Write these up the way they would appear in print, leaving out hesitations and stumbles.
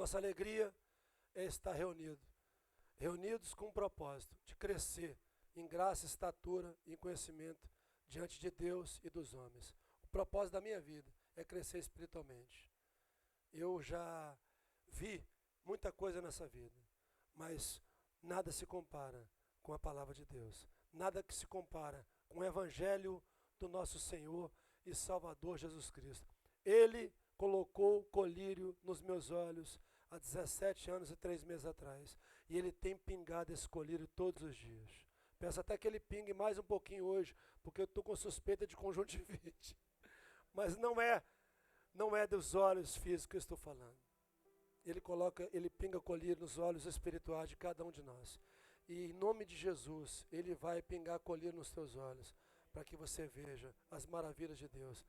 Nossa alegria é estar reunidos com um propósito de crescer em graça, estatura e em conhecimento diante de Deus e dos homens. O propósito da minha vida é crescer espiritualmente. Eu já vi muita coisa nessa vida, mas nada se compara com a palavra de Deus. Nada que se compara com o evangelho do nosso Senhor e Salvador Jesus Cristo. Ele colocou colírio nos meus olhos há 17 anos e 3 meses atrás. E ele tem pingado esse colírio todos os dias. Peço até que ele pingue mais um pouquinho hoje, porque eu estou com suspeita de conjuntivite. Mas não é dos olhos físicos que eu estou falando. Ele pinga colírio nos olhos espirituais de cada um de nós. E em nome de Jesus, ele vai pingar colírio nos teus olhos, para que você veja as maravilhas de Deus.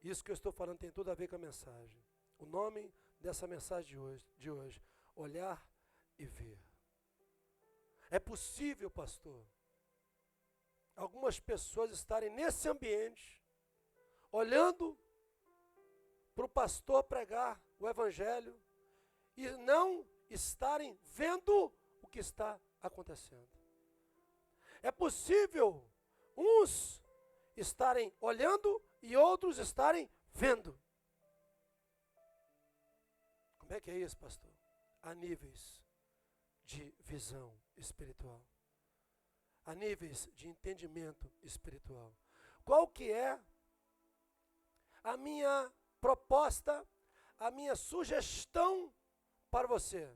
Isso que eu estou falando tem tudo a ver com a mensagem. O nome dessa mensagem de hoje, olhar e ver. É possível, pastor, algumas pessoas estarem nesse ambiente, olhando para o pastor pregar o evangelho e não estarem vendo o que está acontecendo. É possível uns estarem olhando e outros estarem vendo. Como é que é isso, pastor? Há níveis de visão espiritual. Há níveis de entendimento espiritual. Qual que é a minha proposta, a minha sugestão para você?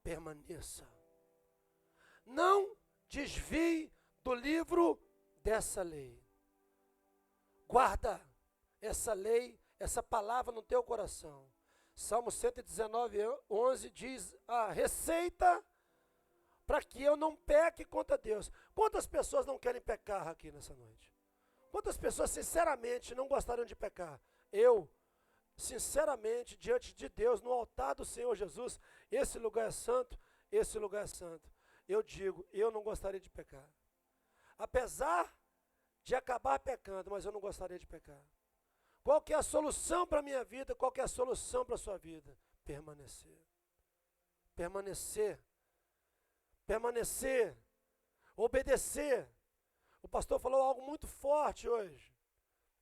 Permaneça. Não desvie do livro dessa lei. Guarda essa lei, essa palavra no teu coração. Salmo 119, 11 diz a receita para que eu não peque contra Deus. Quantas pessoas não querem pecar aqui nessa noite? Quantas pessoas sinceramente não gostariam de pecar? Eu, sinceramente, diante de Deus, no altar do Senhor Jesus, esse lugar é santo, esse lugar é santo. Eu digo, eu não gostaria de pecar. Apesar de acabar pecando, mas eu não gostaria de pecar. Qual que é a solução para a minha vida? Qual que é a solução para a sua vida? Permanecer. Permanecer. Permanecer. Obedecer. O pastor falou algo muito forte hoje.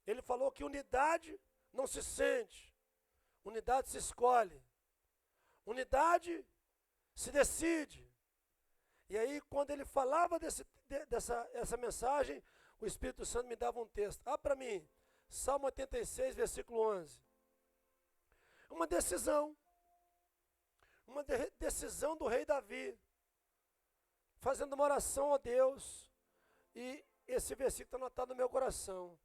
Ele falou que unidade não se sente. Unidade se escolhe. Unidade se decide. E aí, quando ele falava dessa mensagem, o Espírito Santo me dava um texto. Para mim. Salmo 86, versículo 11. Uma decisão do rei Davi, fazendo uma oração a Deus, e esse versículo está anotado no meu coração.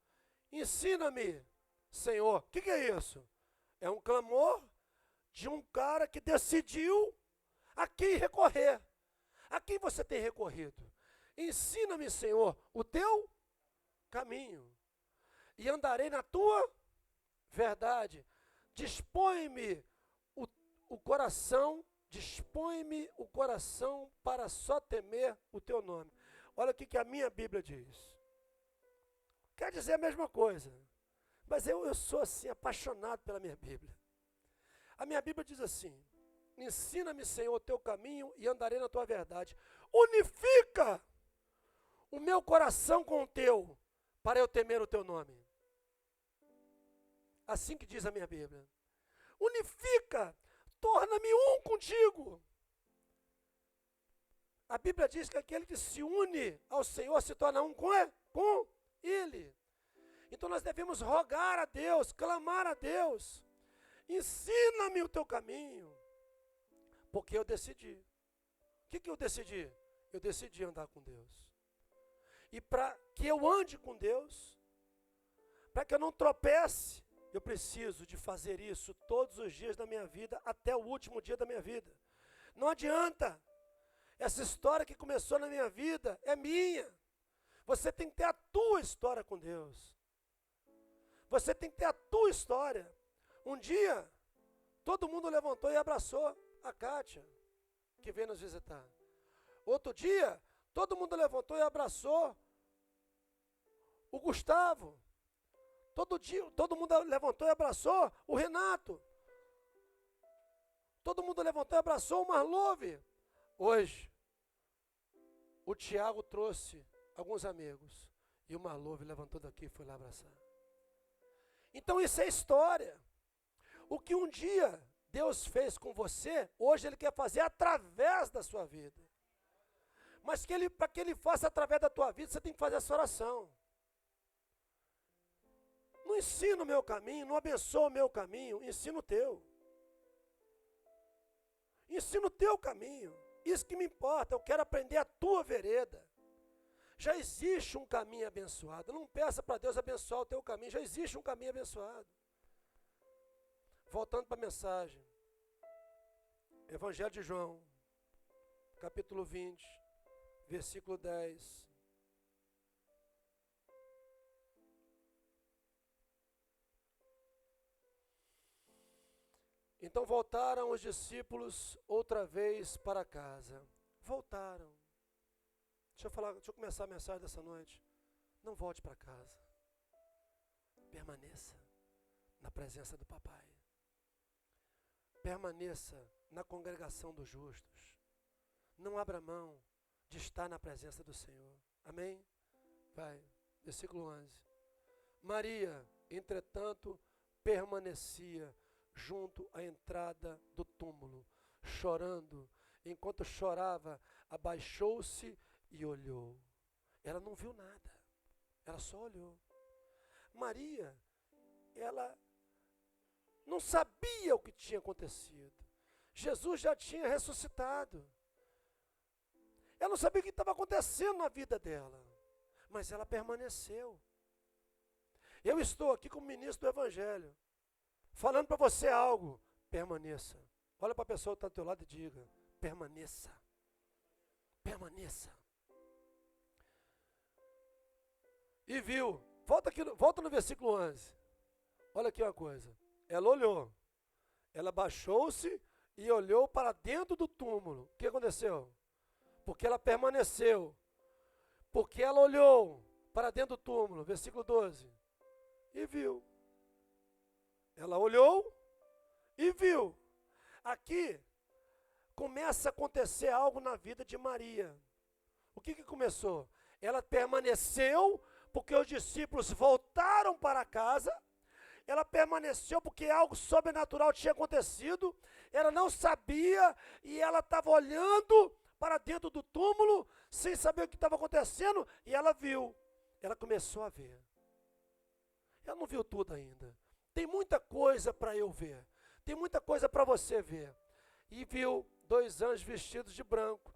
Ensina-me, Senhor. O que é isso? É um clamor de um cara que decidiu a quem recorrer. A quem você tem recorrido? Ensina-me, Senhor, o teu caminho. E andarei na tua verdade. Dispõe-me o coração para só temer o teu nome. Olha o que a minha Bíblia diz. Quer dizer a mesma coisa, mas eu sou assim, apaixonado pela minha Bíblia. A minha Bíblia diz assim: ensina-me, Senhor, o teu caminho e andarei na tua verdade. Unifica o meu coração com o teu, para eu temer o teu nome. Assim que diz a minha Bíblia. Unifica, torna-me um contigo. A Bíblia diz que aquele que se une ao Senhor se torna um com Ele. Então nós devemos rogar a Deus, clamar a Deus. Ensina-me o teu caminho. Porque eu decidi. O que eu decidi? Eu decidi andar com Deus. E para que eu ande com Deus, para que eu não tropece, eu preciso de fazer isso todos os dias da minha vida, até o último dia da minha vida. Não adianta. Essa história que começou na minha vida é minha. Você tem que ter a tua história com Deus. Você tem que ter a tua história. Um dia, todo mundo levantou e abraçou a Kátia, que veio nos visitar. Outro dia, todo mundo levantou e abraçou o Gustavo. Todo mundo levantou e abraçou o Renato. todo mundo levantou e abraçou o Marlove. Hoje, o Tiago trouxe alguns amigos. E o Marlove levantou daqui e foi lá abraçar. Então isso é história. O que um dia Deus fez com você, hoje Ele quer fazer através da sua vida. Mas para que Ele faça através da tua vida, você tem que fazer essa oração. Não ensina o meu caminho, não abençoa o meu caminho, ensina o teu. Ensina o teu caminho. Isso que me importa, eu quero aprender a tua vereda. Já existe um caminho abençoado. Não peça para Deus abençoar o teu caminho, já existe um caminho abençoado. Voltando para a mensagem. Evangelho de João, capítulo 20, versículo 10. Então voltaram os discípulos outra vez para casa. Voltaram. Deixa eu começar a mensagem dessa noite. Não volte para casa. Permaneça na presença do papai. Permaneça na congregação dos justos. Não abra mão de estar na presença do Senhor. Amém? Vai, versículo 11. Maria, entretanto, permanecia junto à entrada do túmulo, chorando. Enquanto chorava, abaixou-se e olhou. Ela não viu nada, ela só olhou. Maria, ela não sabia o que tinha acontecido. Jesus já tinha ressuscitado. Ela não sabia o que estava acontecendo na vida dela, mas ela permaneceu. Eu estou aqui como ministro do Evangelho, falando para você algo. Permaneça. Olha para a pessoa que está do teu lado e diga: permaneça. Permaneça. E viu, volta no versículo 11. Olha aqui uma coisa. Ela olhou. Ela baixou-se e olhou para dentro do túmulo. O que aconteceu? Porque ela permaneceu. Porque ela olhou para dentro do túmulo. Versículo 12. E viu. Ela olhou e viu. Aqui começa a acontecer algo na vida de Maria. O que começou? Ela permaneceu porque os discípulos voltaram para casa. Ela permaneceu porque algo sobrenatural tinha acontecido. Ela não sabia e ela estava olhando para dentro do túmulo sem saber o que estava acontecendo e ela viu. Ela começou a ver. Ela não viu tudo ainda. Tem muita coisa para eu ver. Tem muita coisa para você ver. E viu 2 anjos vestidos de branco,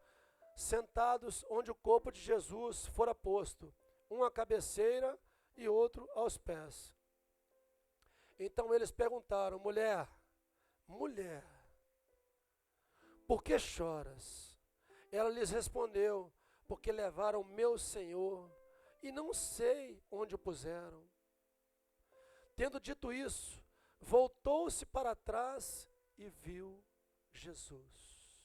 sentados onde o corpo de Jesus fora posto, um à cabeceira e outro aos pés. Então eles perguntaram: mulher, por que choras? Ela lhes respondeu: porque levaram meu Senhor e não sei onde o puseram. Tendo dito isso, voltou-se para trás e viu Jesus.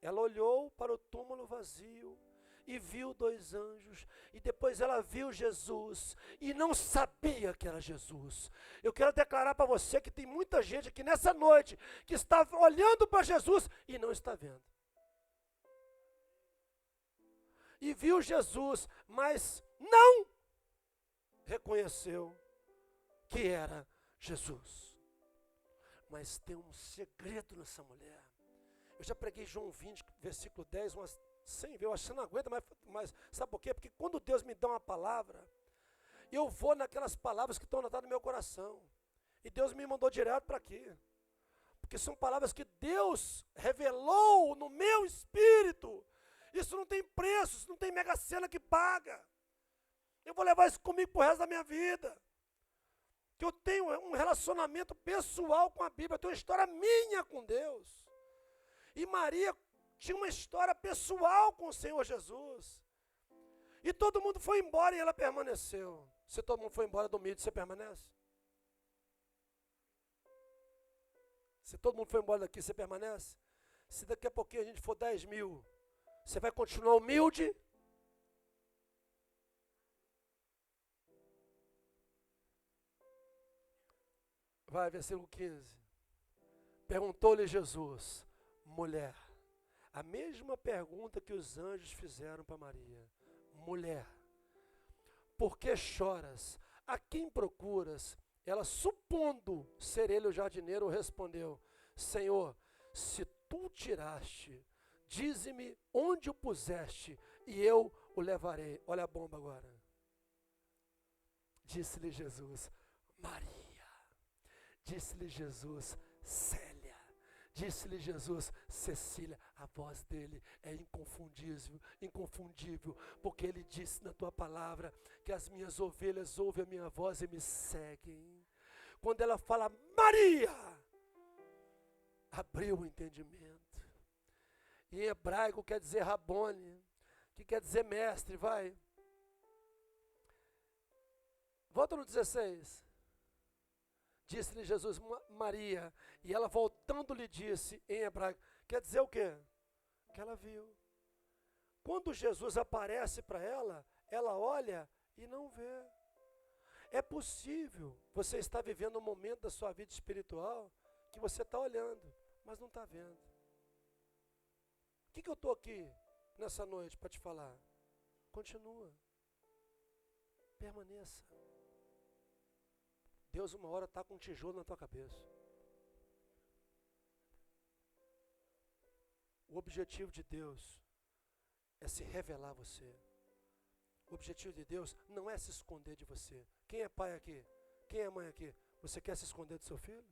Ela olhou para o túmulo vazio e viu 2 anjos, e depois ela viu Jesus, e não sabia que era Jesus. Eu quero declarar para você que tem muita gente aqui nessa noite, que está olhando para Jesus e não está vendo. E viu Jesus, mas não reconheceu que era Jesus. Mas tem um segredo nessa mulher. Eu já preguei João 20, versículo 10, umas 100 vezes. Eu acho que você não aguenta, mas sabe por quê? Porque quando Deus me dá uma palavra, eu vou naquelas palavras que estão anotadas no meu coração. E Deus me mandou direto para aqui. Porque são palavras que Deus revelou no meu espírito. Isso não tem preço, isso não tem mega sena que paga. Eu vou levar isso comigo pro resto da minha vida. Que eu tenho um relacionamento pessoal com a Bíblia, eu tenho uma história minha com Deus. E Maria tinha uma história pessoal com o Senhor Jesus. E todo mundo foi embora e ela permaneceu. Se todo mundo foi embora do mídia, você permanece? Se todo mundo foi embora daqui, você permanece? Se daqui a pouquinho a gente for 10 mil, você vai continuar humilde? Vai, versículo 15. Perguntou-lhe Jesus: mulher. A mesma pergunta que os anjos fizeram para Maria. Mulher, por que choras? A quem procuras? Ela, supondo ser ele o jardineiro, respondeu: Senhor, se tu o tiraste, dize-me onde o puseste, e eu o levarei. Olha a bomba agora. Disse-lhe Jesus: Maria. Disse-lhe Jesus: Célia. Disse-lhe Jesus: Cecília. A voz dele é inconfundível, porque ele disse na tua palavra que as minhas ovelhas ouvem a minha voz e me seguem. Quando ela fala Maria, abriu o entendimento. Em hebraico quer dizer Rabone, que quer dizer mestre, vai. Volta no 16. Disse-lhe Jesus: Maria. E ela voltando lhe disse em hebraico. Quer dizer o quê? Que ela viu. Quando Jesus aparece para ela, ela olha e não vê. É possível você estar vivendo um momento da sua vida espiritual que você está olhando, mas não está vendo. O que eu estou aqui nessa noite para te falar? Continua. Permaneça. Deus uma hora está com um tijolo na tua cabeça. O objetivo de Deus é se revelar a você. O objetivo de Deus não é se esconder de você. Quem é pai aqui? Quem é mãe aqui? Você quer se esconder do seu filho?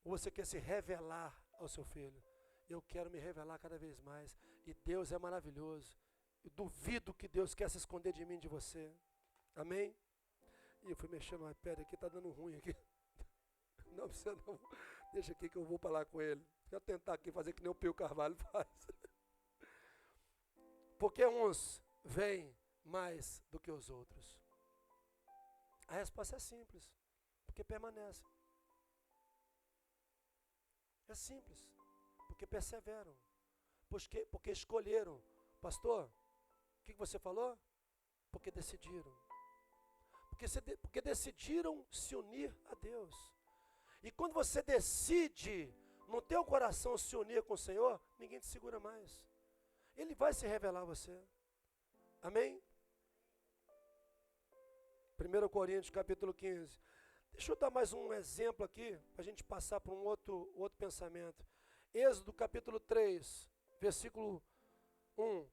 Ou você quer se revelar ao seu filho? Eu quero me revelar cada vez mais. E Deus é maravilhoso. Eu duvido que Deus quer se esconder de mim e de você. Amém? E eu fui mexendo no iPad aqui, está dando ruim aqui. Não precisa não. Deixa aqui que eu vou falar com ele. Vou tentar aqui fazer que nem o Pio Carvalho faz. Porque uns vêm mais do que os outros? A resposta é simples. Porque permanecem. É simples. Porque perseveram. Porque escolheram. Pastor, o que você falou? Porque decidiram. Porque decidiram se unir a Deus. E quando você decide no teu coração se unir com o Senhor, ninguém te segura mais. Ele vai se revelar a você. Amém? 1 Coríntios capítulo 15. Deixa eu dar mais um exemplo aqui, para a gente passar para um outro pensamento. Êxodo capítulo 3, versículo 1.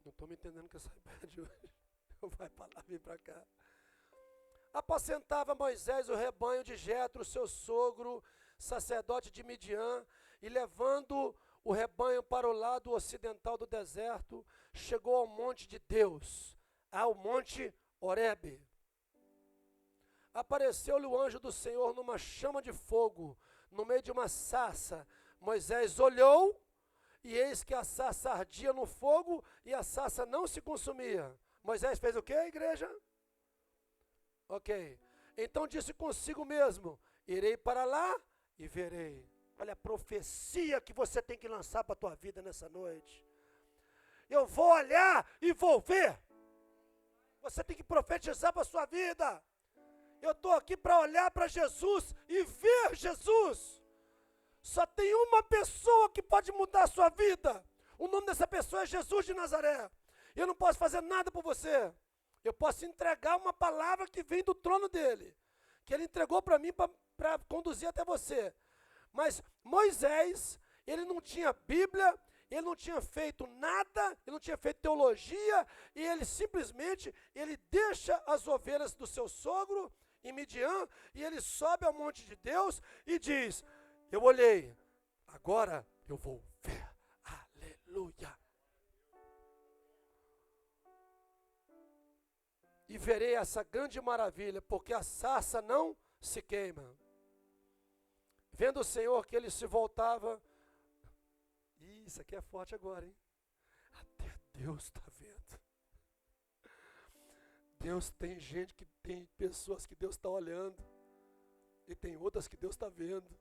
Não estou me entendendo com essa iPad hoje. Vai para lá, vem para cá. Apacentava Moisés o rebanho de Jetro, seu sogro, sacerdote de Midian, e levando o rebanho para o lado ocidental do deserto, chegou ao monte de Deus, ao monte Horebe. Apareceu-lhe o anjo do Senhor numa chama de fogo, no meio de uma sarça. Moisés olhou, e eis que a sarça ardia no fogo, e a sarça não se consumia. Moisés fez o quê, igreja? Ok. Então disse consigo mesmo: irei para lá e verei. Olha a profecia que você tem que lançar para a tua vida nessa noite. Eu vou olhar e vou ver. Você tem que profetizar para a sua vida. Eu estou aqui para olhar para Jesus e ver Jesus. Só tem uma pessoa que pode mudar a sua vida. O nome dessa pessoa é Jesus de Nazaré. Eu não posso fazer nada por você. Eu posso entregar uma palavra que vem do trono dele, que ele entregou para mim para conduzir até você. Mas Moisés, ele não tinha Bíblia, ele não tinha feito nada, ele não tinha feito teologia, e ele simplesmente, ele deixa as ovelhas do seu sogro em Midian, e ele sobe ao monte de Deus e diz: eu olhei, agora eu vou ver. Aleluia. E verei essa grande maravilha, porque a sarça não se queima. Vendo o Senhor que ele se voltava, isso aqui é forte agora, hein? Até Deus está vendo. Deus tem gente que tem pessoas que Deus está olhando, e tem outras que Deus está vendo.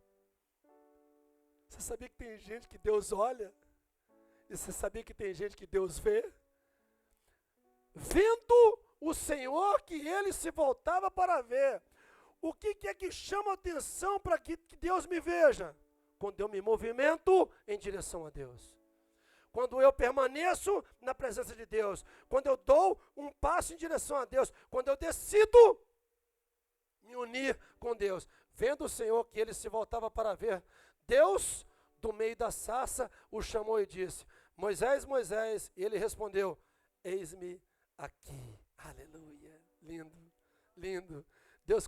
Você sabia que tem gente que Deus olha? E você sabia que tem gente que Deus vê? Vendo o Senhor que ele se voltava para ver, O que é que chama atenção para que Deus me veja? Quando eu me movimento em direção a Deus. Quando eu permaneço na presença de Deus. Quando eu dou um passo em direção a Deus. Quando eu decido me unir com Deus. Vendo o Senhor que ele se voltava para ver, Deus, do meio da sarça, o chamou e disse: Moisés, Moisés. E ele respondeu: eis-me aqui. Aleluia. Lindo, lindo. Deus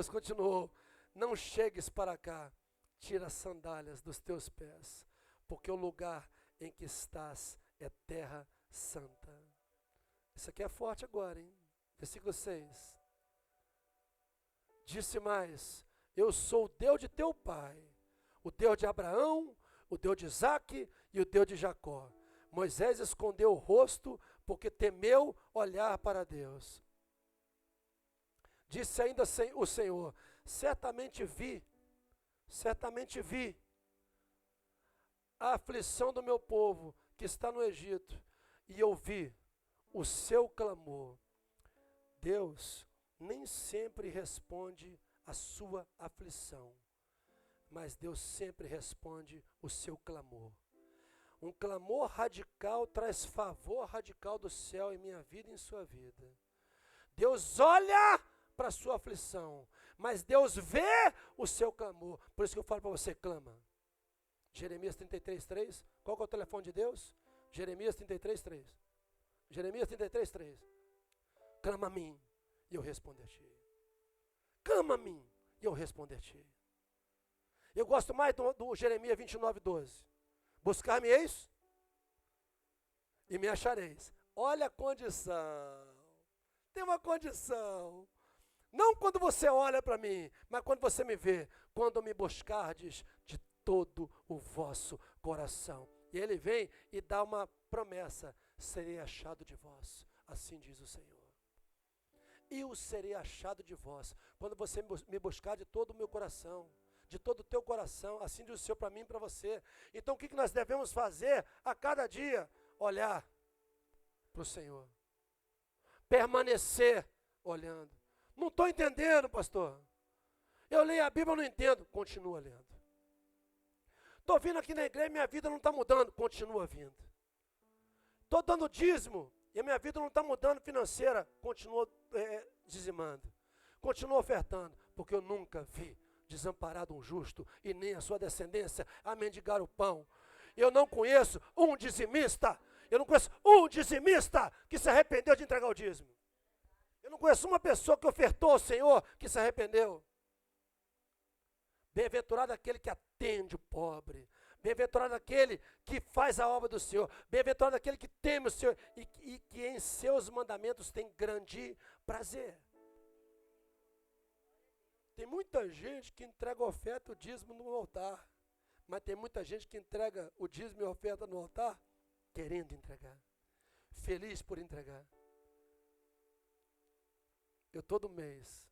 continuou: não chegues para cá, tira as sandálias dos teus pés, porque o lugar em que estás é terra santa. Isso aqui é forte agora, hein? Versículo 6. Disse mais: eu sou o Deus de teu pai, o Deus de Abraão, o Deus de Isaque e o Deus de Jacó. Moisés escondeu o rosto porque temeu olhar para Deus. Disse ainda o Senhor: certamente vi a aflição do meu povo que está no Egito, e ouvi o seu clamor. Deus nem sempre responde a sua aflição, mas Deus sempre responde o seu clamor. Um clamor radical traz favor radical do céu em minha vida e em sua vida. Deus olha para a sua aflição, mas Deus vê o seu clamor. Por isso que eu falo para você: clama. Jeremias 33:3. Qual que é o telefone de Deus? Jeremias 33:3. Jeremias 33:3. Clama a mim e eu responder-te. Clama a mim e eu responder-te. Eu gosto mais do Jeremias 29:12. Buscar-me-eis e me achareis. Olha a condição. Tem uma condição. Não quando você olha para mim, mas quando você me vê. Quando me buscardes de todo o vosso coração. E ele vem e dá uma promessa: serei achado de vós, assim diz o Senhor. Eu serei achado de vós, quando você me buscar de todo o meu coração, de todo o teu coração, assim diz o Senhor para mim e para você. Então o que nós devemos fazer a cada dia? Olhar para o Senhor, permanecer olhando. Não estou entendendo, pastor. Eu leio a Bíblia, não entendo. Continua lendo. Estou vindo aqui na igreja e minha vida não está mudando. Continua vindo. Estou dando dízimo e a minha vida não está mudando financeira. Continua dizimando. Continua ofertando. Porque eu nunca vi desamparado um justo e nem a sua descendência a mendigar o pão. Eu não conheço um dizimista. Eu não conheço um dizimista que se arrependeu de entregar o dízimo. Eu não conheço uma pessoa que ofertou ao Senhor que se arrependeu. Bem-aventurado aquele que atende o pobre. Bem-aventurado aquele que faz a obra do Senhor. Bem-aventurado aquele que teme o Senhor e que em seus mandamentos tem grande prazer. Tem muita gente que entrega oferta e o dízimo no altar. Mas tem muita gente que entrega o dízimo e a oferta no altar querendo entregar. Feliz por entregar. Eu todo mês,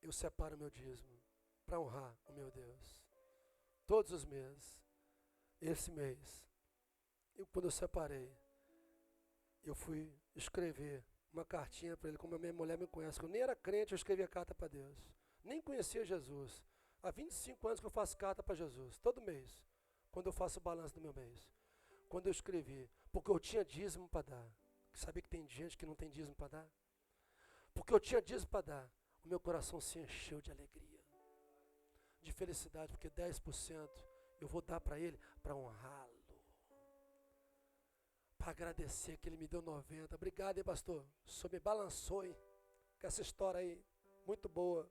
eu separo o meu dízimo para honrar o meu Deus. Todos os meses. Esse mês, quando eu separei, eu fui escrever uma cartinha para ele, como a minha mulher me conhece, que eu nem era crente, eu escrevia carta para Deus. Nem conhecia Jesus. Há 25 anos que eu faço carta para Jesus, todo mês, quando eu faço o balanço do meu mês. Quando eu escrevi, porque eu tinha dízimo para dar. Sabia que tem gente que não tem dízimo para dar? Porque eu tinha dízimo para dar, o meu coração se encheu de alegria, de felicidade, porque 10% eu vou dar para ele, para honrá-lo, para agradecer que ele me deu 90%. Obrigado, hein, pastor? O senhor me balançou, hein, com essa história aí, muito boa.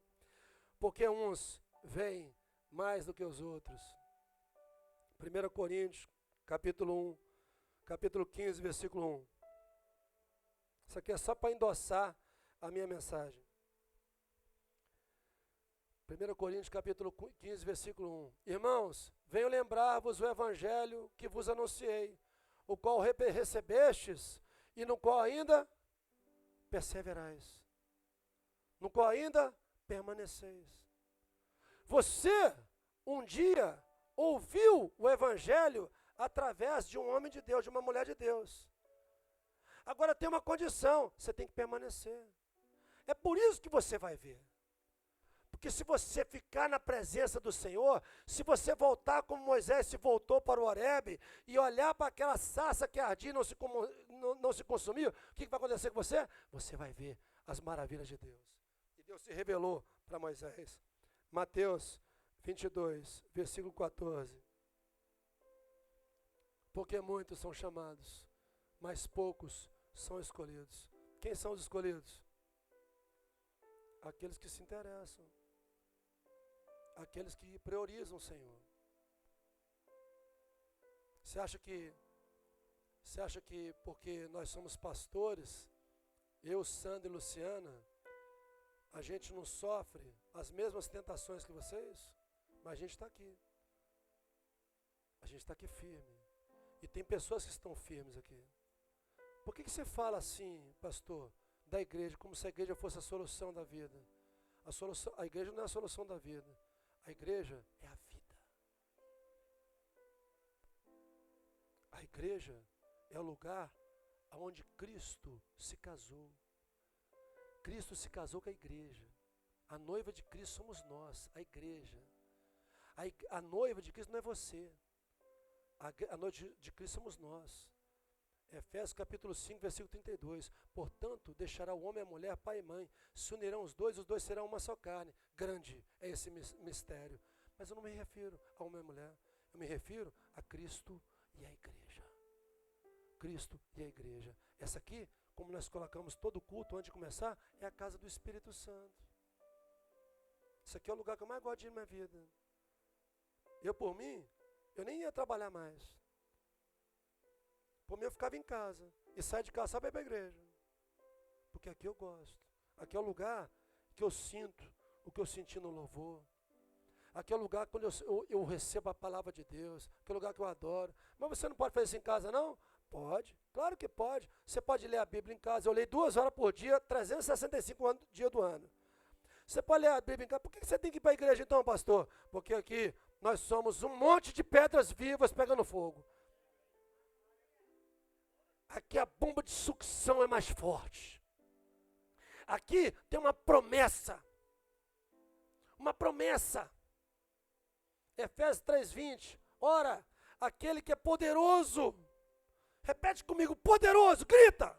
Porque uns veem mais do que os outros. 1 Coríntios, capítulo 1, capítulo 15, versículo 1. Isso aqui é só para endossar a minha mensagem. 1 Coríntios capítulo 15, versículo 1. Irmãos, venho lembrar-vos o evangelho que vos anunciei, o qual recebestes e no qual ainda perseverais, no qual ainda permaneceis. Você um dia ouviu o evangelho através de um homem de Deus, de uma mulher de Deus. Agora tem uma condição, você tem que permanecer. É por isso que você vai ver. que se você ficar na presença do Senhor, se você voltar como Moisés se voltou para o Horebe e olhar para aquela sarça que ardia e não se consumiu, o que vai acontecer com você? Você vai ver as maravilhas de Deus. E Deus se revelou para Moisés. Mateus 22, versículo 14. Porque muitos são chamados, mas poucos são escolhidos. Quem são os escolhidos? Aqueles que se interessam. Aqueles que priorizam o Senhor. Você acha que porque nós somos pastores, eu, Sandra e Luciana, a gente não sofre as mesmas tentações que vocês? Mas a gente está aqui. A gente está aqui firme. E tem pessoas que estão firmes aqui. Por que você fala assim, pastor, da igreja, como se a igreja fosse a solução da vida? A igreja não é a solução da vida. A igreja é a vida. A igreja é o lugar onde Cristo se casou. Cristo se casou com a igreja. A noiva de Cristo somos nós, a igreja. A noiva de Cristo não é você. A noiva de Cristo somos nós. Efésios capítulo 5, versículo 32. Portanto, deixará o homem e a mulher, pai e mãe, se unirão os dois serão uma só carne. Grande é esse mistério. Mas eu não me refiro a homem e mulher. Eu me refiro a Cristo e a igreja. Cristo e a igreja. Essa aqui, como nós colocamos todo culto antes de começar, é a casa do Espírito Santo. Isso aqui é o lugar que eu mais gosto de ir na minha vida. Eu, por mim, eu nem ia trabalhar mais. Por mim, eu ficava em casa. E saia de casa só para ir para a igreja. Porque aqui eu gosto. Aqui é o lugar que eu sinto o que eu senti no louvor. Aqui é o lugar quando eu recebo a palavra de Deus. Aqui é o lugar que eu adoro. Mas você não pode fazer isso em casa, não? Pode. Claro que pode. Você pode ler a Bíblia em casa. Eu leio 2 horas por dia, 365 dias do ano. Você pode ler a Bíblia em casa. Por que você tem que ir para a igreja então, pastor? Porque aqui nós somos um monte de pedras vivas pegando fogo. Aqui a bomba de sucção é mais forte. Aqui tem uma promessa. Uma promessa. Efésios 3:20. Ora, aquele que é poderoso. Repete comigo, poderoso, grita.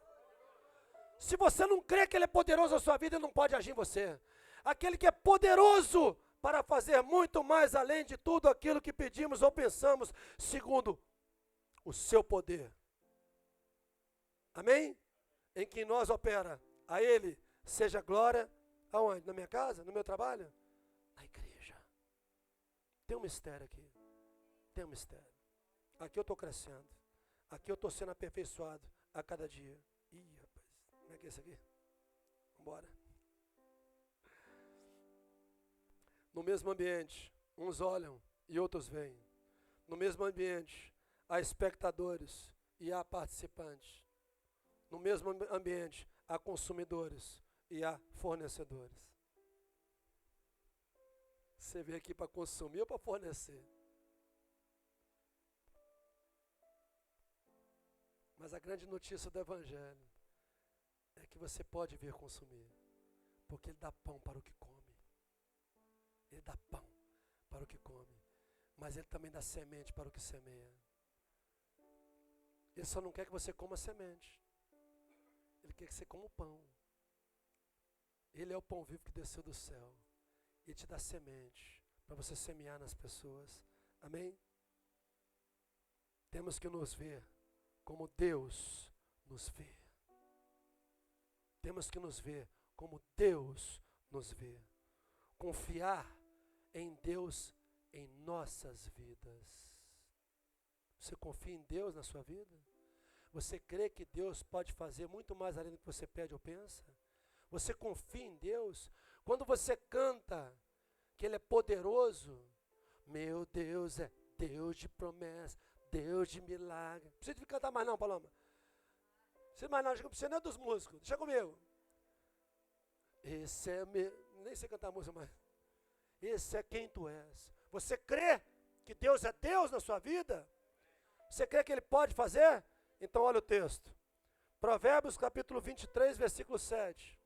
Se você não crê que ele é poderoso na sua vida, ele não pode agir em você. Aquele que é poderoso para fazer muito mais além de tudo aquilo que pedimos ou pensamos, segundo o seu poder. Amém? Em que nós opera. A Ele seja glória. Aonde? Na minha casa? No meu trabalho? Na igreja. Tem um mistério aqui. Tem um mistério. Aqui eu estou crescendo. Aqui eu estou sendo aperfeiçoado a cada dia. Ih, rapaz. Como é que é isso aqui? Vambora. No mesmo ambiente, uns olham e outros veem. No mesmo ambiente, há espectadores e há participantes. No mesmo ambiente, há consumidores e há fornecedores. Você veio aqui para consumir ou para fornecer? Mas a grande notícia do Evangelho é que você pode vir consumir, porque Ele dá pão para o que come. Ele dá pão para o que come, mas Ele também dá semente para o que semeia. Ele só não quer que você coma semente. Ele quer que você coma o pão. Ele é o pão vivo que desceu do céu. Ele te dá semente para você semear nas pessoas. Amém? Temos que nos ver como Deus nos vê. Temos que nos ver como Deus nos vê. Confiar em Deus em nossas vidas. Você confia em Deus na sua vida? Você crê que Deus pode fazer muito mais além do que você pede ou pensa? Você confia em Deus? Quando você canta que Ele é poderoso, meu Deus é Deus de promessa, Deus de milagre. Não precisa de cantar mais não, Paloma. Não precisa mais não, não precisa nem dos músicos. Deixa comigo. Esse é meu... Nem sei cantar música mais. Esse é quem tu és. Você crê que Deus é Deus na sua vida? Você crê que Ele pode fazer? Então olha o texto. Provérbios capítulo 23, versículo 7.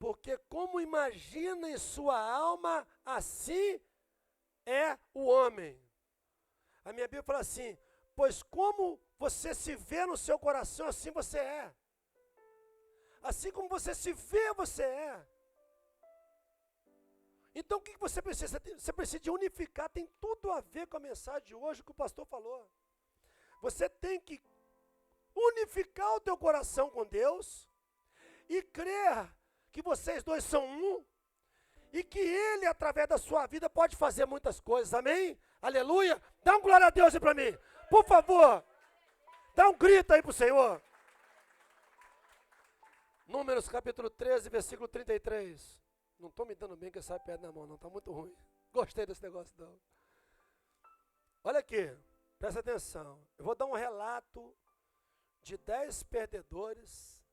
Porque como imagina em sua alma, assim é o homem. A minha Bíblia fala assim, pois como você se vê no seu coração, assim você é. Assim como você se vê, você é. Então o que você precisa? Você precisa de unificar, tem tudo a ver com a mensagem de hoje que o pastor falou. Você tem que unificar o teu coração com Deus e crer que vocês dois são um e que Ele, através da sua vida, pode fazer muitas coisas, amém? Aleluia! Dá um glória a Deus aí para mim, por favor, dá um grito aí para o Senhor. Números capítulo 13, versículo 33. Não estou me dando bem com essa pedra na mão, não, está muito ruim. Gostei desse negócio não. Olha aqui, presta atenção, eu vou dar um relato de 10 perdedores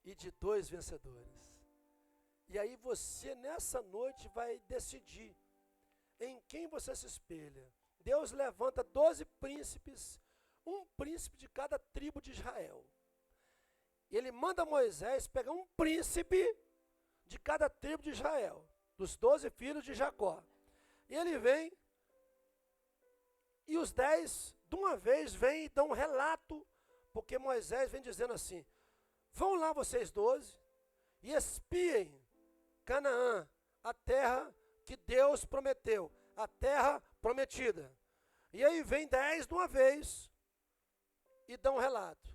e de 2 vencedores. E aí você nessa noite vai decidir em quem você se espelha. Deus levanta 12 príncipes, um príncipe de cada tribo de Israel. Ele manda Moisés pegar um príncipe de cada tribo de Israel, dos 12 filhos de Jacó. E ele vem, e os 10, de uma vez, vêm e dão um relato, porque Moisés vem dizendo assim, vão lá vocês 12 e espiem Canaã, a terra que Deus prometeu, a terra prometida. E aí vem 10 de uma vez e dão um relato.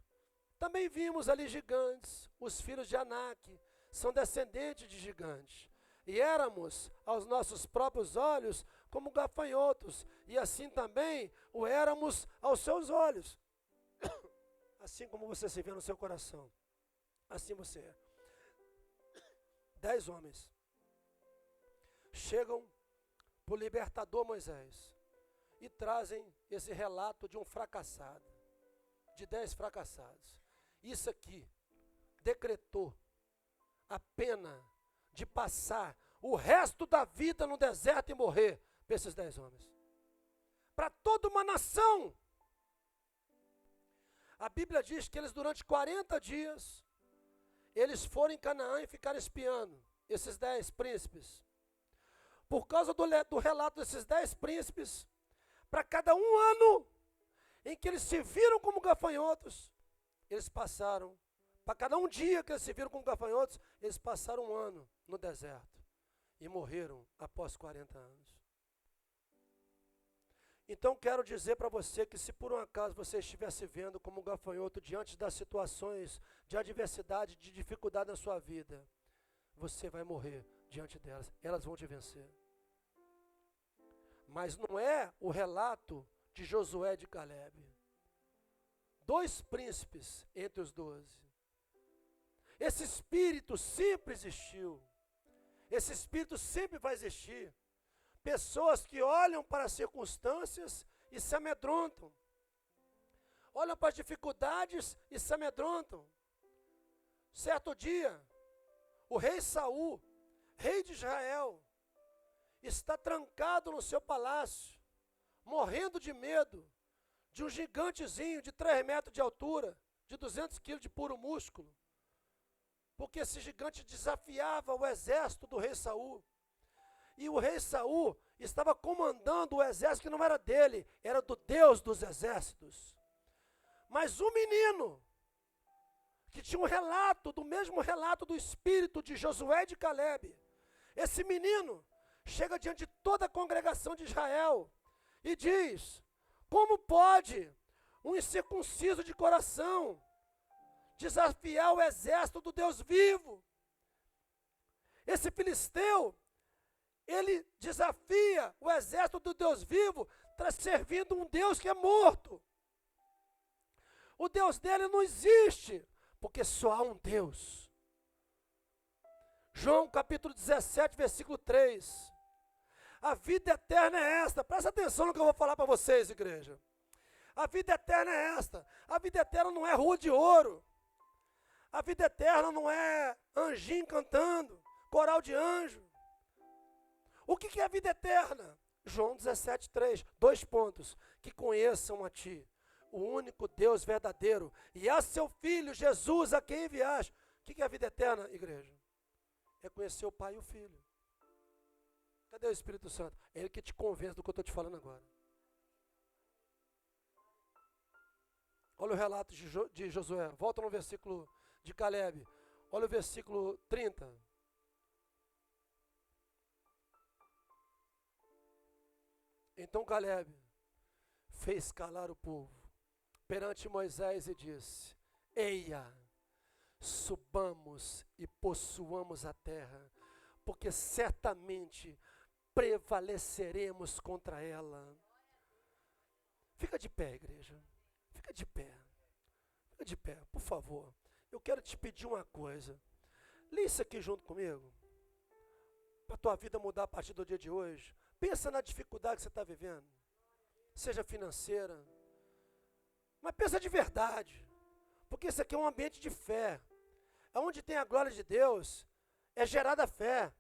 Também vimos ali gigantes, os filhos de Anak, são descendentes de gigantes. E éramos, aos nossos próprios olhos, como gafanhotos, e assim também o éramos aos seus olhos. Assim como você se vê no seu coração, assim você é. 10 homens chegam para o libertador Moisés e trazem esse relato de um fracassado, de 10 fracassados. Isso aqui decretou a pena de passar o resto da vida no deserto e morrer para esses 10 homens. Para toda uma nação. A Bíblia diz que eles durante 40 dias, eles foram em Canaã e ficaram espiando esses 10 príncipes. Por causa do relato desses 10 príncipes, para cada um ano em que eles se viram como gafanhotos, eles passaram, para cada um dia que eles se viram como gafanhotos, eles passaram um ano no deserto e morreram após 40 anos. Então quero dizer para você que se por um acaso você estiver se vendo como um gafanhoto diante das situações de adversidade, de dificuldade na sua vida, você vai morrer diante delas, elas vão te vencer. Mas não é o relato de Josué e de Calebe. 2 príncipes entre os 12. Esse espírito sempre existiu. Esse espírito sempre vai existir. Pessoas que olham para as circunstâncias e se amedrontam. Olham para as dificuldades e se amedrontam. Certo dia, o rei Saul, rei de Israel, está trancado no seu palácio, morrendo de medo de um gigantezinho de 3 metros de altura, de 200 quilos de puro músculo, porque esse gigante desafiava o exército do rei Saul. E o rei Saul estava comandando o exército que não era dele, era do Deus dos exércitos. Mas um menino, que tinha um relato, do mesmo relato do espírito de Josué e de Calebe, esse menino chega diante de toda a congregação de Israel e diz, como pode um incircunciso de coração desafiar o exército do Deus vivo? Esse filisteu, ele desafia o exército do Deus vivo, servindo um Deus que é morto. O Deus dele não existe, porque só há um Deus. João capítulo 17, versículo 3. A vida eterna é esta. Presta atenção no que eu vou falar para vocês, igreja. A vida eterna é esta. A vida eterna não é rua de ouro. A vida eterna não é anjinho cantando, coral de anjo. O que é a vida eterna? João 17, 3, 2 pontos. Que conheçam a ti, o único Deus verdadeiro, e a seu Filho Jesus, a quem enviaste. O que é a vida eterna, igreja? é conhecer o Pai e o Filho. Cadê o Espírito Santo? É Ele que te convence do que eu estou te falando agora. Olha o relato de Josué. Volta no versículo de Caleb. Olha o versículo 30. Então Caleb fez calar o povo perante Moisés e disse: Eia, subamos e possuamos a terra, porque certamente prevaleceremos contra ela. Fica de pé, igreja. Fica de pé. Fica de pé, por favor. Eu quero te pedir uma coisa. Lê isso aqui junto comigo. Para a tua vida mudar a partir do dia de hoje. Pensa na dificuldade que você está vivendo. Seja financeira. Mas pensa de verdade. Porque isso aqui é um ambiente de fé. Onde tem a glória de Deus, é gerada a fé.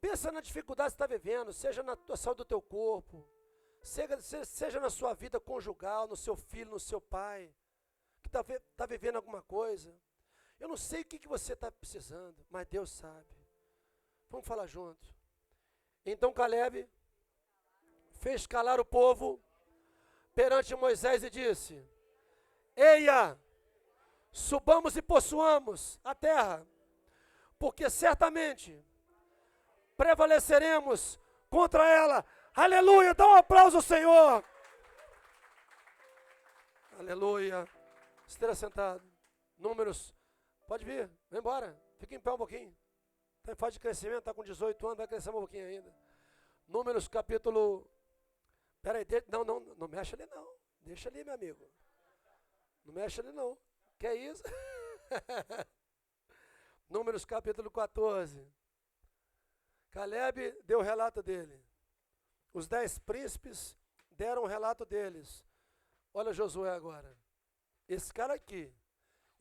Pensa na dificuldade que você está vivendo, seja na tua saúde do teu corpo, seja na sua vida conjugal, no seu filho, no seu pai, que está vivendo alguma coisa. Eu não sei o que você está precisando, mas Deus sabe. Vamos falar junto. Então Caleb fez calar o povo perante Moisés e disse: Eia, subamos e possuamos a terra, porque certamente prevaleceremos contra ela. Aleluia, dá um aplauso ao Senhor. Aleluia. Esteja sentado. Números, pode vir, vem embora. Fica em pé um pouquinho. Está em fase de crescimento, está com 18 anos, vai crescer um pouquinho ainda. Números capítulo... Peraí, não mexe ali não. Deixa ali, meu amigo. Não mexe ali não. Que é isso? Números capítulo 14. Caleb deu o relato dele. Os 10 príncipes deram o relato deles. Olha Josué agora. Esse cara aqui,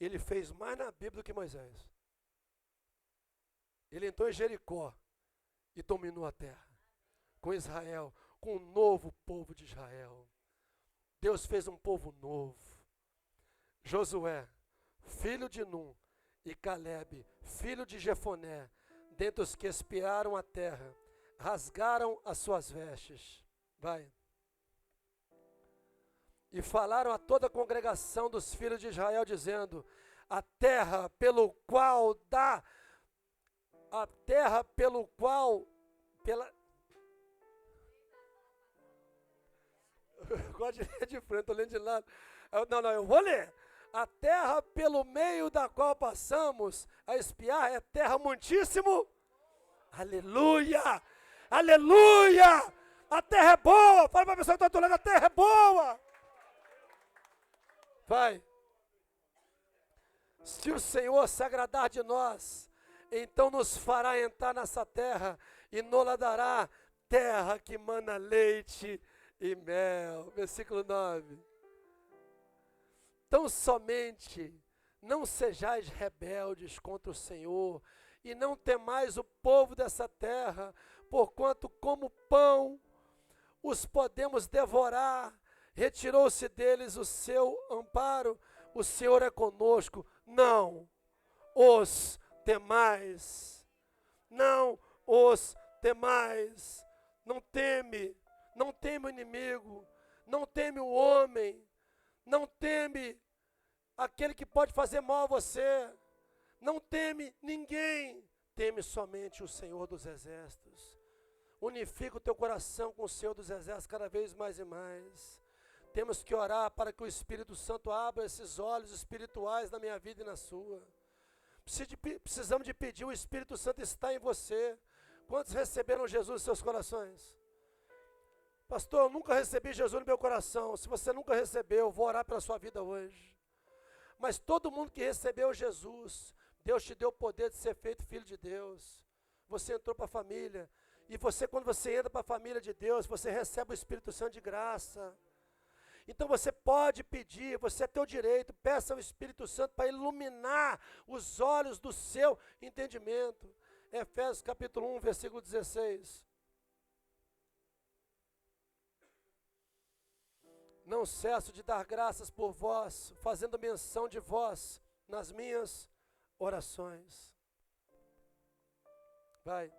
ele fez mais na Bíblia do que Moisés. Ele entrou em Jericó e dominou a terra. Com Israel, com o novo povo de Israel. Deus fez um povo novo. Josué, filho de Num, e Caleb, filho de Jefoné, dentre os que espiaram a terra, rasgaram as suas vestes. Vai. E falaram a toda a congregação dos filhos de Israel, dizendo: a terra pelo qual eu gosto de ler de frente, estou lendo de lado. Eu vou ler. A terra pelo meio da qual passamos a espiar é terra muitíssimo. Aleluia! Aleluia! A terra é boa! Fala para a pessoa que está lendo, a terra é boa! Vai. Se o Senhor se agradar de nós, então nos fará entrar nessa terra e nos dará terra que mana leite e mel. Versículo 9. Tão somente não sejais rebeldes contra o Senhor, e não temais o povo dessa terra, porquanto como pão os podemos devorar. Retirou-se deles o seu amparo, o Senhor é conosco. Não os temais, não os temais. Não teme o inimigo, não teme o homem, não teme aquele que pode fazer mal a você, não teme ninguém, teme somente o Senhor dos Exércitos. Unifica o teu coração com o Senhor dos Exércitos cada vez mais e mais. Temos que orar para que o Espírito Santo abra esses olhos espirituais na minha vida e na sua. Precisamos de pedir, o Espírito Santo está em você. Quantos receberam Jesus em seus corações? Pastor, eu nunca recebi Jesus no meu coração. Se você nunca recebeu, eu vou orar pela sua vida hoje. Mas todo mundo que recebeu Jesus, Deus te deu o poder de ser feito filho de Deus. Você entrou para a família. E você, quando você entra para a família de Deus, você recebe o Espírito Santo de graça. Então você pode pedir, você é teu direito, peça ao Espírito Santo para iluminar os olhos do seu entendimento. Efésios capítulo 1, versículo 16. Não cesso de dar graças por vós, fazendo menção de vós nas minhas orações. Vai.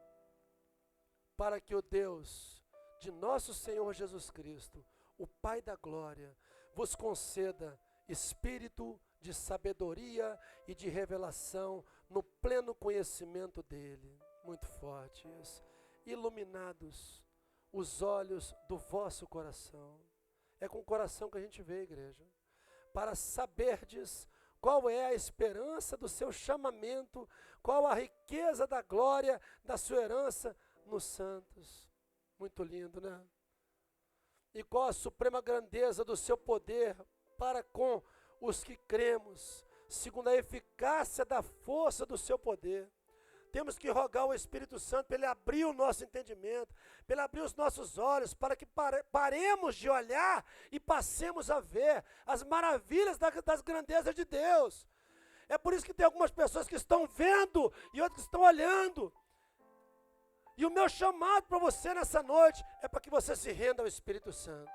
Para que o Deus de nosso Senhor Jesus Cristo, o Pai da glória, vos conceda espírito de sabedoria e de revelação no pleno conhecimento dele. Muito forte isso. Iluminados os olhos do vosso coração. É com o coração que a gente vê, igreja. Para saberdes qual é a esperança do seu chamamento, qual a riqueza da glória da sua herança nos santos. Muito lindo, né? E qual a suprema grandeza do seu poder para com os que cremos, segundo a eficácia da força do seu poder. Temos que rogar ao Espírito Santo para ele abrir o nosso entendimento, para ele abrir os nossos olhos, para que paremos de olhar e passemos a ver as maravilhas das grandezas de Deus. É por isso que tem algumas pessoas que estão vendo e outras que estão olhando. E o meu chamado para você nessa noite é para que você se renda ao Espírito Santo.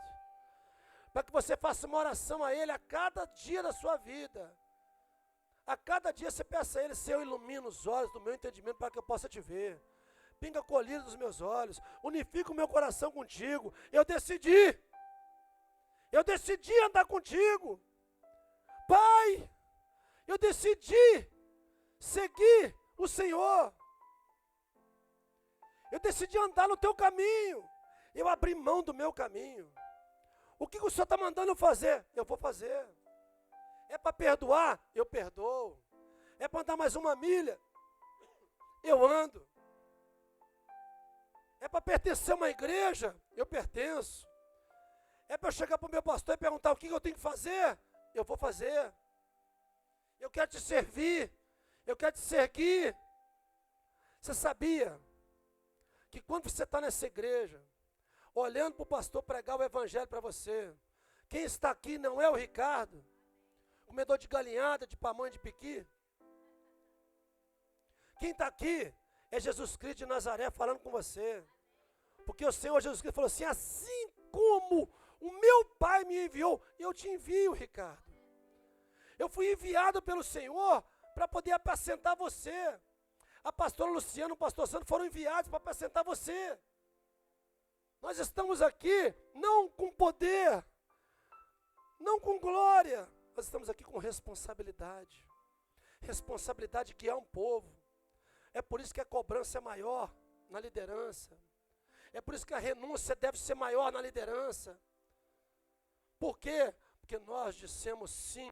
Para que você faça uma oração a Ele a cada dia da sua vida. A cada dia você peça a Ele, Senhor, ilumina os olhos do meu entendimento para que eu possa te ver. Pinga a colírio dos meus olhos, unifica o meu coração contigo. Eu decidi andar contigo. Pai, eu decidi seguir o Senhor. Eu decidi andar no teu caminho. Eu abri mão do meu caminho. O que o Senhor está mandando eu fazer? Eu vou fazer. É para perdoar? Eu perdoo. É para andar mais uma milha? Eu ando. É para pertencer a uma igreja? Eu pertenço. É para eu chegar para o meu pastor e perguntar o que eu tenho que fazer? Eu vou fazer. Eu quero te servir. Eu quero te seguir. Você sabia que quando você está nessa igreja, olhando para o pastor pregar o evangelho para você, quem está aqui não é o Ricardo, comedor de galinhada, de pamonha de piqui. Quem está aqui é Jesus Cristo de Nazaré falando com você. Porque o Senhor Jesus Cristo falou assim, assim como o meu Pai me enviou, eu te envio, Ricardo. Eu fui enviado pelo Senhor para poder apacentar você. A pastora Luciana, o pastor Santo foram enviados para apacentar você. Nós estamos aqui não com poder, não com glória. Nós estamos aqui com responsabilidade. Responsabilidade que é um povo. É por isso que a cobrança é maior na liderança. É por isso que a renúncia deve ser maior na liderança. Por quê? Porque nós dissemos sim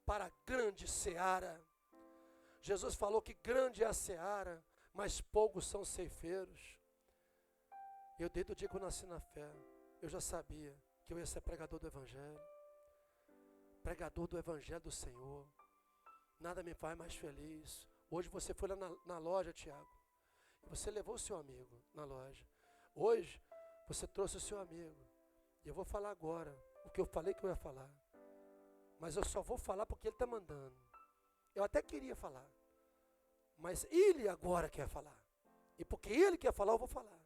para a grande seara. Jesus falou que grande é a seara, mas poucos são ceifeiros. Eu desde o dia que eu nasci na fé, eu já sabia que eu ia ser pregador do Evangelho. Pregador do Evangelho do Senhor. Nada me faz mais feliz. Hoje você foi lá na loja, Tiago, e você levou o seu amigo na loja. Hoje você trouxe o seu amigo. E eu vou falar agora o que eu falei que eu ia falar. Mas eu só vou falar porque ele está mandando. Eu até queria falar. Mas ele agora quer falar. E porque ele quer falar, eu vou falar.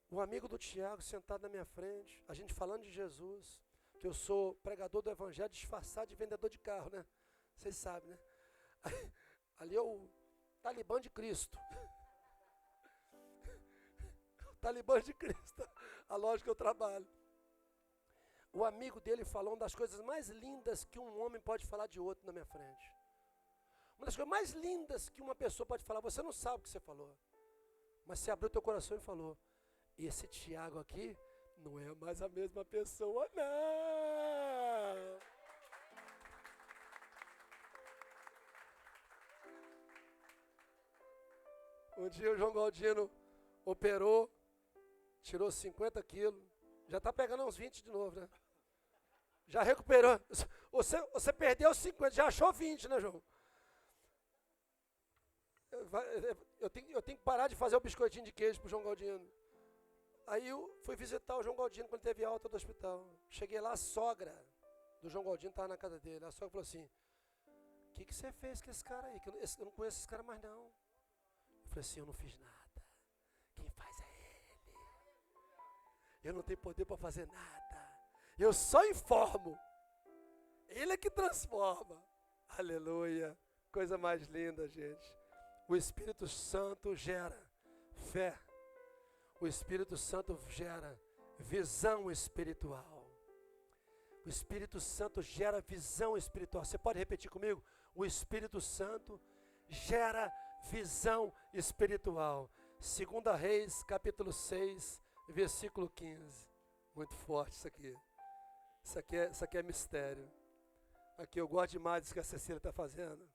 O amigo do Tiago sentado na minha frente, a gente falando de Jesus, que eu sou pregador do Evangelho disfarçado de vendedor de carro, né? Vocês sabem, né? Ali é o Talibã de Cristo. O Talibã de Cristo, a loja que eu trabalho. O amigo dele falou uma das coisas mais lindas que um homem pode falar de outro na minha frente. Uma das coisas mais lindas que uma pessoa pode falar, você não sabe o que você falou. Mas você abriu teu coração e falou, esse Tiago aqui não é mais a mesma pessoa, não. Um dia o João Galdino operou, tirou 50 quilos, já está pegando uns 20 de novo, né? Já recuperou. Você perdeu 50, já achou 20, né, João? Eu tenho que parar de fazer o biscoitinho de queijo pro João Galdino. Aí eu fui visitar o João Galdino quando teve alta do hospital. Cheguei lá, a sogra do João Galdino estava na casa dele. A sogra falou assim, o que você fez com esse cara aí? Que eu não conheço esse cara mais não. Eu falei assim, eu não fiz nada. Quem faz é ele. Eu não tenho poder para fazer nada. Eu só informo. Ele é que transforma. Aleluia. Coisa mais linda, gente. O Espírito Santo gera fé. O Espírito Santo gera visão espiritual. O Espírito Santo gera visão espiritual. Você pode repetir comigo? O Espírito Santo gera visão espiritual. 2 Reis, capítulo 6, versículo 15. Muito forte isso aqui. Isso aqui é mistério. Aqui eu gosto demais disso que a Cecília está fazendo.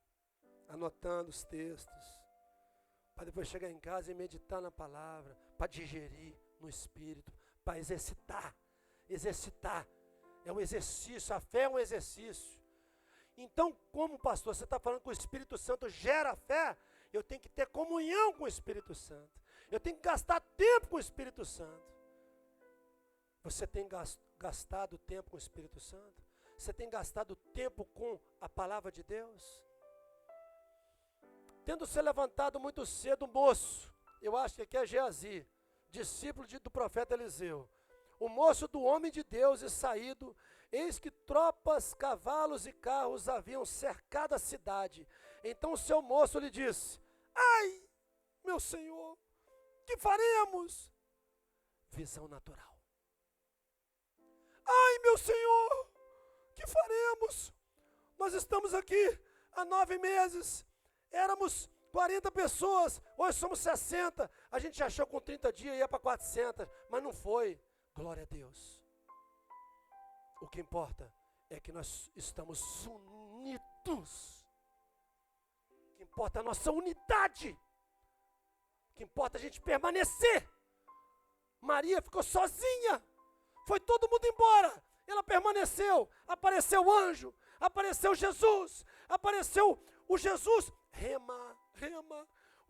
Anotando os textos. Para depois chegar em casa e meditar na palavra. Para digerir no Espírito. Para exercitar. Exercitar. É um exercício. A fé é um exercício. Então, como pastor, você está falando que o Espírito Santo gera fé, eu tenho que ter comunhão com o Espírito Santo. Eu tenho que gastar tempo com o Espírito Santo. Você tem gastado tempo com o Espírito Santo? Você tem gastado tempo com a palavra de Deus? Tendo se levantado muito cedo, o moço, eu acho que aqui é Geazi, discípulo do profeta Eliseu, o moço do homem de Deus e saído, eis que tropas, cavalos e carros haviam cercado a cidade. Então o seu moço lhe disse: ai, meu senhor, que faremos? Visão natural. Ai, meu senhor, que faremos? Nós estamos aqui há 9 meses, éramos 40 pessoas, hoje somos 60, a gente achou com 30 dias ia para 400, mas não foi. Glória a Deus. O que importa é que nós estamos unidos. O que importa é a nossa unidade. O que importa é a gente permanecer. Maria ficou sozinha. Foi todo mundo embora. Ela permaneceu. Apareceu o anjo. Apareceu Jesus. Apareceu o Jesus. Rema.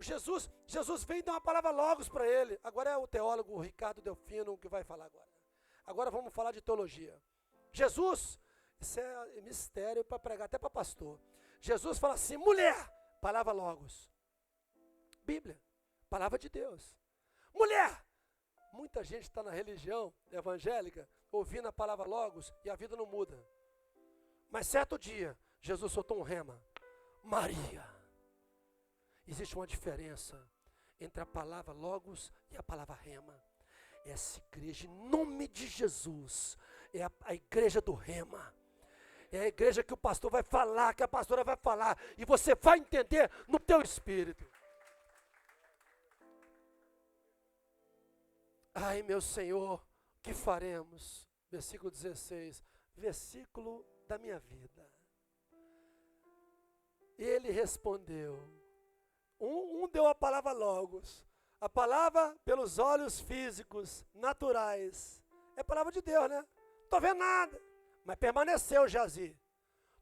Jesus veio dar uma palavra logos para ele. Agora é o teólogo Ricardo Delfino que vai falar agora. Agora vamos falar de teologia. Jesus, isso é mistério para pregar, até para pastor. Jesus fala assim: mulher, palavra logos. Bíblia, palavra de Deus. Mulher, muita gente está na religião evangélica, ouvindo a palavra logos e a vida não muda. Mas certo dia, Jesus soltou um rema. Maria. Existe uma diferença entre a palavra logos e a palavra rema. Essa igreja, em nome de Jesus, é a igreja do rema. É a igreja que o pastor vai falar, que a pastora vai falar, e você vai entender no teu espírito. Ai, meu Senhor, que faremos? Versículo 16, versículo da minha vida. Ele respondeu, um deu a palavra logos, a palavra pelos olhos físicos, naturais, é palavra de Deus, né? Não estou vendo nada, mas permaneceu Geazi,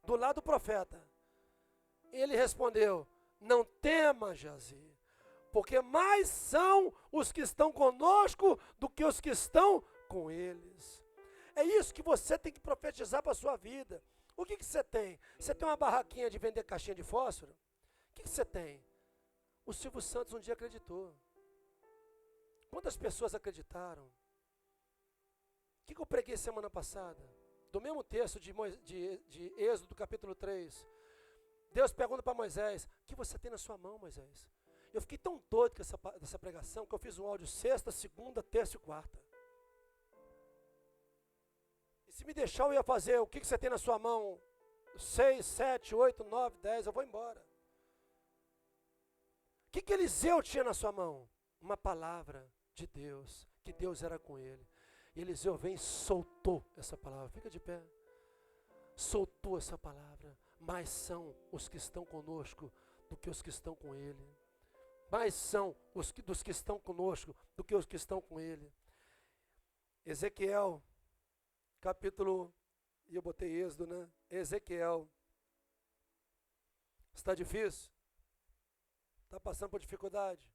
do lado do profeta. Ele respondeu, não tema, Geazi, porque mais são os que estão conosco do que os que estão com eles. É isso que você tem que profetizar para a sua vida. O que você tem? Você tem uma barraquinha de vender caixinha de fósforo? O que você tem? O Silvio Santos um dia acreditou. Quantas pessoas acreditaram? O que eu preguei semana passada? Do mesmo texto de Êxodo, capítulo 3. Deus pergunta para Moisés, o que você tem na sua mão, Moisés? Eu fiquei tão doido com essa pregação que eu fiz um áudio sexta, segunda, terça e quarta. E se me deixar, eu ia fazer o que você tem na sua mão? 6, 7, 8, 9, 10, eu vou embora. O que Eliseu tinha na sua mão? Uma palavra de Deus, que Deus era com ele. E Eliseu vem e soltou essa palavra. Fica de pé. Soltou essa palavra. Mais são os que estão conosco do que os que estão com ele. Mais são dos que estão conosco do que os que estão com ele. Ezequiel, capítulo, e eu botei Êxodo, né? Ezequiel. Está difícil? Está passando por dificuldade?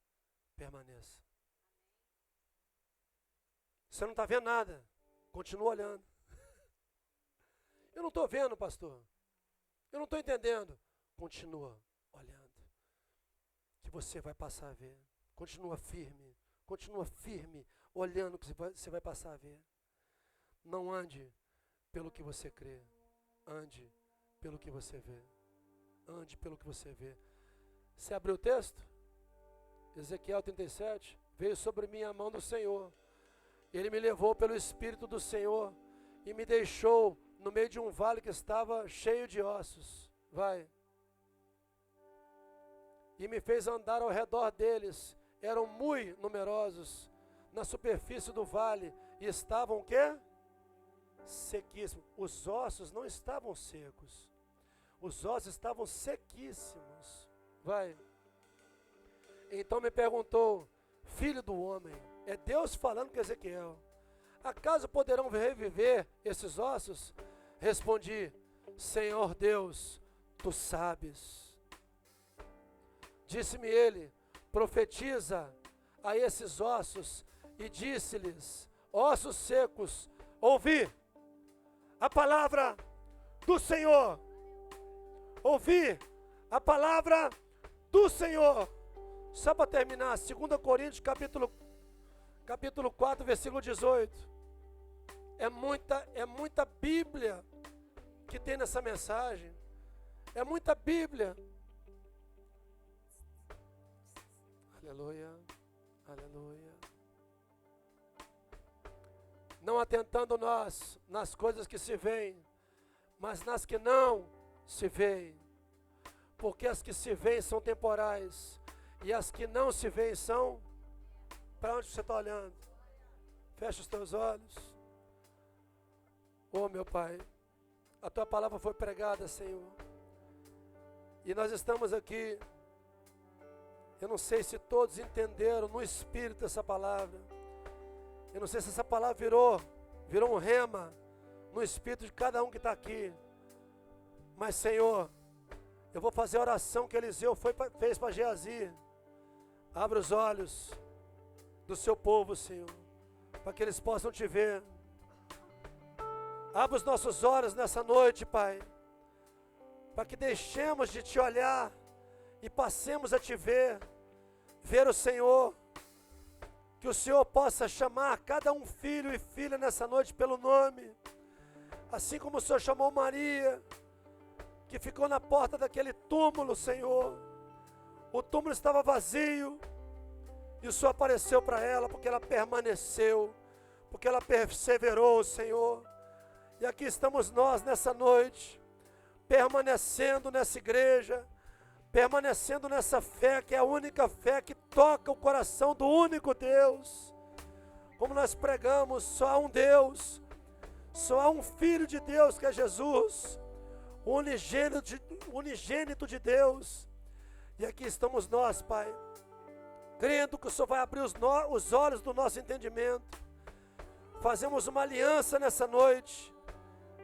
Permaneça. Você não está vendo nada? Continua olhando. Eu não estou vendo, pastor. Eu não estou entendendo. Continua olhando. Que você vai passar a ver. Continua firme, olhando que você vai passar a ver. Não ande pelo que você crê. Ande pelo que você vê. Ande pelo que você vê. Você abriu o texto? Ezequiel 37, veio sobre mim a mão do Senhor. Ele me levou pelo Espírito do Senhor e me deixou no meio de um vale que estava cheio de ossos. Vai. E me fez andar ao redor deles. Eram muito numerosos na superfície do vale e estavam o quê? Sequíssimos. Os ossos não estavam secos. Os ossos estavam sequíssimos. Vai. Então me perguntou, filho do homem, é Deus falando com Ezequiel, acaso poderão reviver esses ossos? Respondi, Senhor Deus, tu sabes. Disse-me ele, profetiza a esses ossos e disse-lhes, ossos secos, ouvi a palavra do Senhor. Ouvi a palavra do Senhor. Só para terminar, 2 Coríntios capítulo 4, versículo 18. É muita Bíblia que tem nessa mensagem. É muita Bíblia. Aleluia, aleluia. Não atentando nós nas coisas que se veem, mas nas que não se veem. Porque as que se veem são temporais, e as que não se veem são... Para onde você está olhando? Fecha os teus olhos. Oh, meu Pai, a Tua palavra foi pregada, Senhor. E nós estamos aqui. Eu não sei se todos entenderam no Espírito essa palavra. Eu não sei se essa palavra virou um rema no Espírito de cada um que está aqui. Mas, Senhor, eu vou fazer a oração que Eliseu fez para Geazi. Abra os olhos do seu povo, Senhor, para que eles possam te ver. Abra os nossos olhos nessa noite, Pai, para que deixemos de te olhar e passemos a te ver o Senhor. Que o Senhor possa chamar cada um filho e filha nessa noite pelo nome, assim como o Senhor chamou Maria, que ficou na porta daquele túmulo, Senhor. O túmulo estava vazio, e o Senhor apareceu para ela, porque ela permaneceu, porque ela perseverou, Senhor. E aqui estamos nós nessa noite, permanecendo nessa igreja, permanecendo nessa fé, que é a única fé que toca o coração do único Deus. Como nós pregamos, só há um Deus, só há um Filho de Deus, que é Jesus, o unigênito de Deus. E aqui estamos nós, Pai, crendo que o Senhor vai abrir os olhos do nosso entendimento. Fazemos uma aliança nessa noite,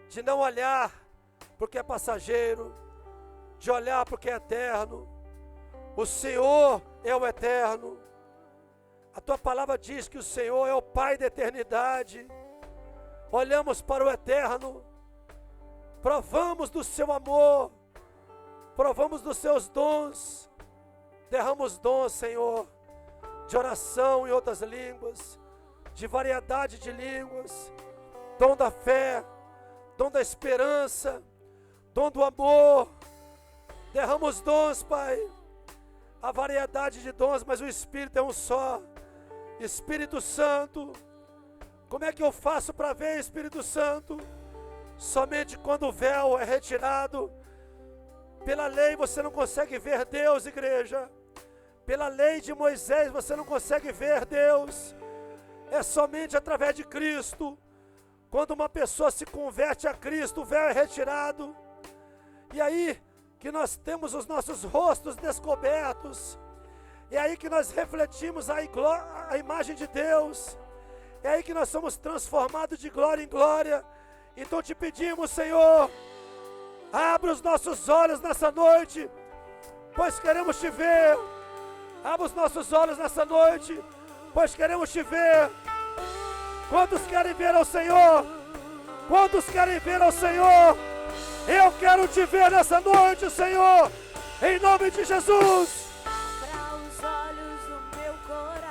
de não olhar porque é passageiro, de olhar porque é eterno. O Senhor é o eterno. A Tua palavra diz que o Senhor é o Pai da eternidade. Olhamos para o eterno, provamos do Seu amor, provamos dos Seus dons. Derrama os dons, Senhor, de oração em outras línguas, de variedade de línguas, dom da fé, dom da esperança, dom do amor. Derrama os dons, Pai, a variedade de dons, mas o Espírito é um só. Espírito Santo, como é que eu faço para ver, Espírito Santo? Somente quando o véu é retirado. Pela lei você não consegue ver Deus, igreja. Pela lei de Moisés você não consegue ver Deus. É somente através de Cristo. Quando uma pessoa se converte a Cristo, o véu é retirado. E aí que nós temos os nossos rostos descobertos. É aí que nós refletimos a imagem de Deus. É aí que nós somos transformados de glória em glória. Então te pedimos, Senhor, abra os nossos olhos nessa noite, pois queremos te ver. Abra os nossos olhos nessa noite, pois queremos te ver. Quantos querem ver ao Senhor? Quantos querem ver ao Senhor? Eu quero te ver nessa noite, Senhor, em nome de Jesus.